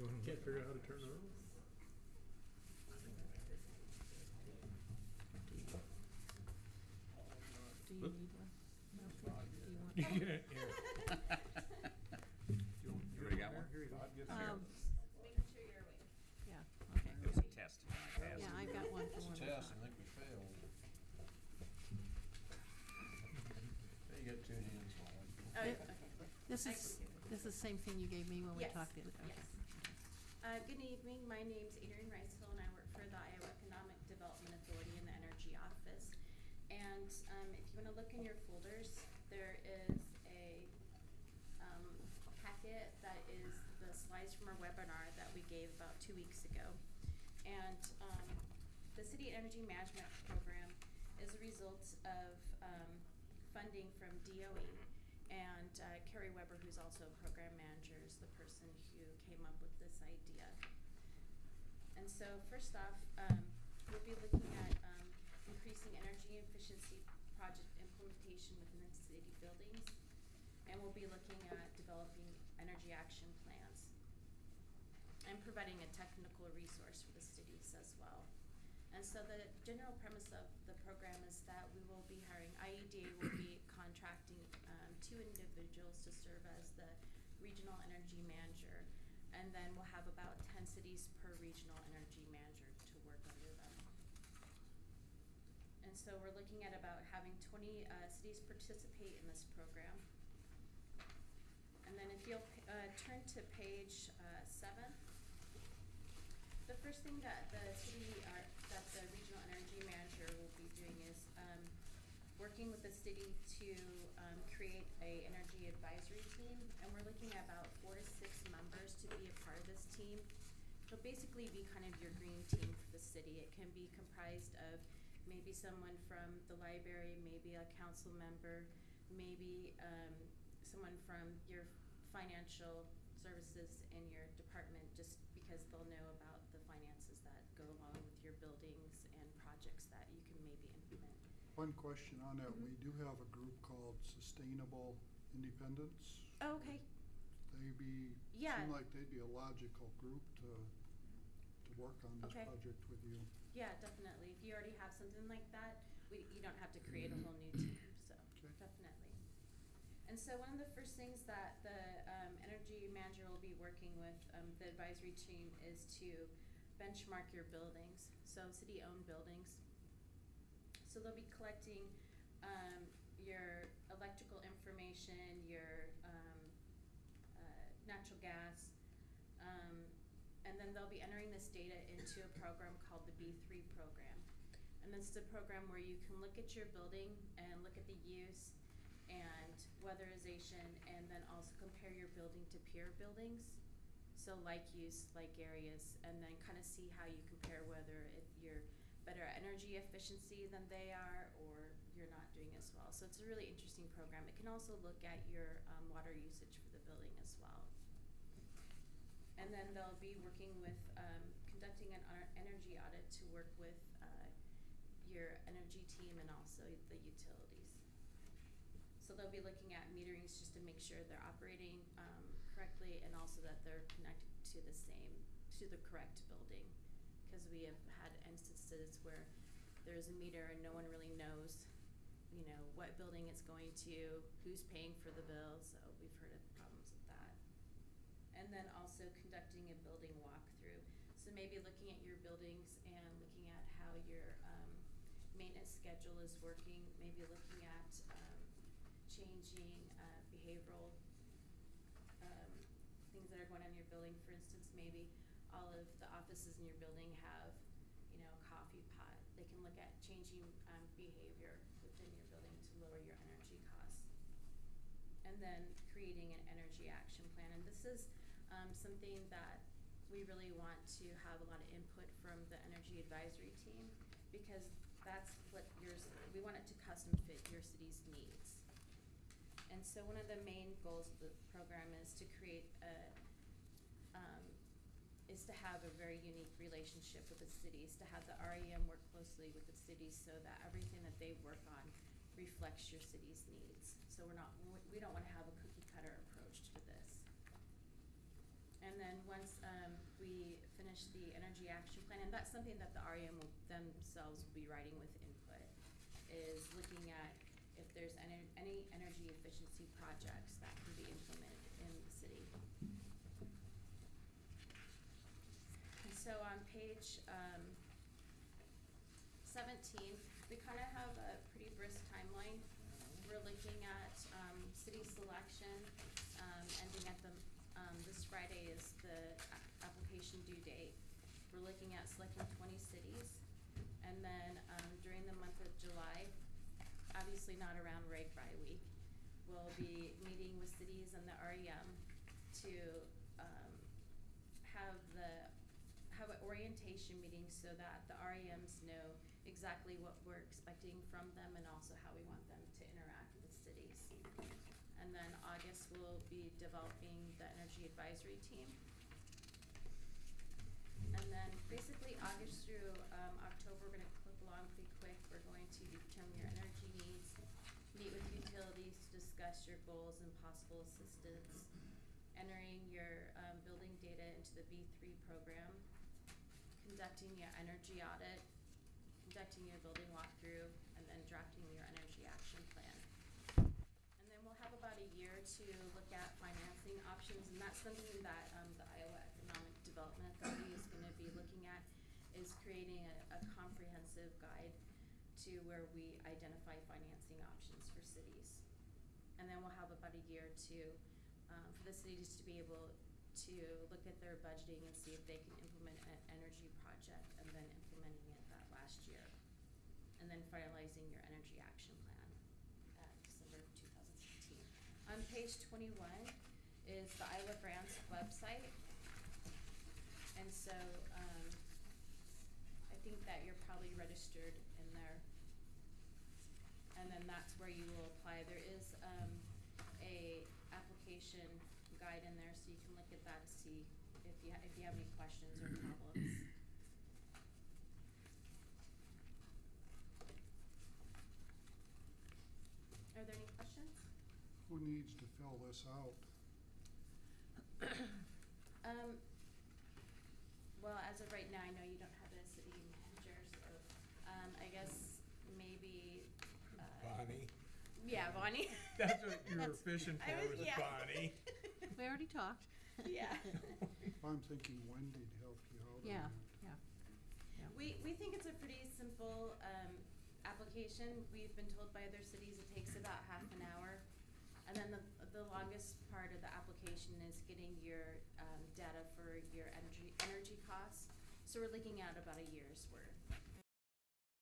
Can't figure out how to turn it on. Do you need one? No. Do you want You one? can't hear. You already got one? Here you go. Making sure you're awake. Yeah, okay. It was a test. Yeah, I've got one for It's a 1 test, I o'clock. think we failed. You got 2 hands on it. Oh, It- okay. This I is, can do it. this is the same thing you gave me when we Yes, talked the other day. yes. Good evening, my name's Adrienne Ricehill and I work for the Iowa Economic Development Authority in the Energy Office. And if you want to look in your folders, there is a packet that is the slides from our webinar that we gave about 2 weeks ago. And the City Energy Management Program is a result of funding from DOE. And Carrie Weber, who's also a program manager, is the person who came up with this idea. And so first off, we'll be looking at increasing energy efficiency project implementation within the city buildings. And we'll be looking at developing energy action plans and providing a technical resource for the cities as well. And so the general premise of the program is that we will be hiring, IEDA will be contracting 2 individuals to serve as the regional energy manager. And then we'll have about 10 cities per regional energy manager to work under them. And so we're looking at about having 20 cities participate in this program. And then if you'll turn to page 7. The first thing that the city, that the regional energy manager will be doing is working with the city to create a energy advisory team, and we're looking at about 4 to 6 members to be a part of this team. It'll basically be kind of your green team for the city. It can be comprised of maybe someone from the library, maybe a council member, maybe someone from your financial services in your department, just because they'll know about the finances that go along with your buildings and projects that you can maybe implement. One question on that, we do have a group called Sustainable Independence. Oh, okay. Seem like they'd be a logical group to work on this Okay. project with you. Yeah, definitely. If you already have something like that, you don't have to create a whole new team, so Okay. definitely. And so one of the first things that the energy manager will be working with the advisory team is to benchmark your buildings, so city-owned buildings. So they'll be collecting your electrical information, your natural gas, and then they'll be entering this data into a program called the B3 program. And this is a program where you can look at your building and look at the use and weatherization, and then also compare your building to peer buildings. So like use, like areas, and then kind of see how you compare whether you're better at energy efficiency than they are, or you're not doing as well. So it's a really interesting program. It can also look at your water usage for the building as well. And then they'll be working with conducting an energy audit to work with your energy team and also the utilities. So they'll be looking at meterings just to make sure they're operating correctly, and also that they're connected to the correct building. Because we have had instances where there's a meter and no one really knows, what building it's going to, who's paying for the bill. So we've heard of problems with that. And then also conducting a building walkthrough. So maybe looking at your buildings and looking at how your maintenance schedule is working, maybe looking at changing behavioral things that are going on in your building. For instance, maybe all of the offices in your building have, a coffee pot. They can look at changing behavior within your building to lower your energy costs. And then creating an energy action plan. And this is something that we really want to have a lot of input from the energy advisory team, because that's what we want it to custom fit your city's needs. And so one of the main goals of the program is to create is to have a very unique relationship with the cities, to have the REM work closely with the cities so that everything that they work on reflects your city's needs. So we don't want to have a cookie cutter approach to this. And then once we finish the energy action plan, and that's something that the REM will themselves will be writing with input, is looking at if there's any energy efficiency projects that can be implemented in the city. And so on page 17, we kind of have a pretty brisk timeline. We're looking at city selection, ending at this Friday is the application due date. We're looking at selecting 20 cities, and then during the month of July, obviously not around REG-BRI week, we'll be meeting with cities and the REM to have an orientation meeting so that the REMs know exactly what we're expecting from them and also how we want them to interact with cities. And then August we'll be developing the energy advisory team. And then basically August through October, we're going to click along pretty quick. We're going to determine your energy needs, meet with utilities to discuss your goals and possible assistance, entering your building data into the B3 program, conducting your energy audit, conducting your building walkthrough, and then drafting your energy action plan. And then we'll have about a year to look at financing options, and that's something that the Iowa Economic Development Authority is going to be looking at, is creating a comprehensive guide to where we identify financing options for cities. And then we'll have about a year to for the cities to be able to look at their budgeting and see if they can implement an energy project, and then implementing it that last year. And then finalizing your energy action plan at December of 2016. On page 21 is the Iowa Grants website. And so I think that you're probably registered in there. And then that's where you will apply. There is a application guide in there, so you can look at that to see if you have any questions or problems. Are there any questions? Who needs to fill this out? Well, as of right now, I know you don't have a city manager, so I guess maybe Bonnie. Yeah, Bonnie. That's what you were That's- fishing I for, was- was a yeah. Bonnie. We already talked. Yeah. I'm thinking Wendy'd help you out on Yeah, that. yeah. We think it's a pretty simple application. We've been told by other cities it takes about half an hour. And then the longest part of the application is getting your data for your energy costs. So we're looking at about a year's worth.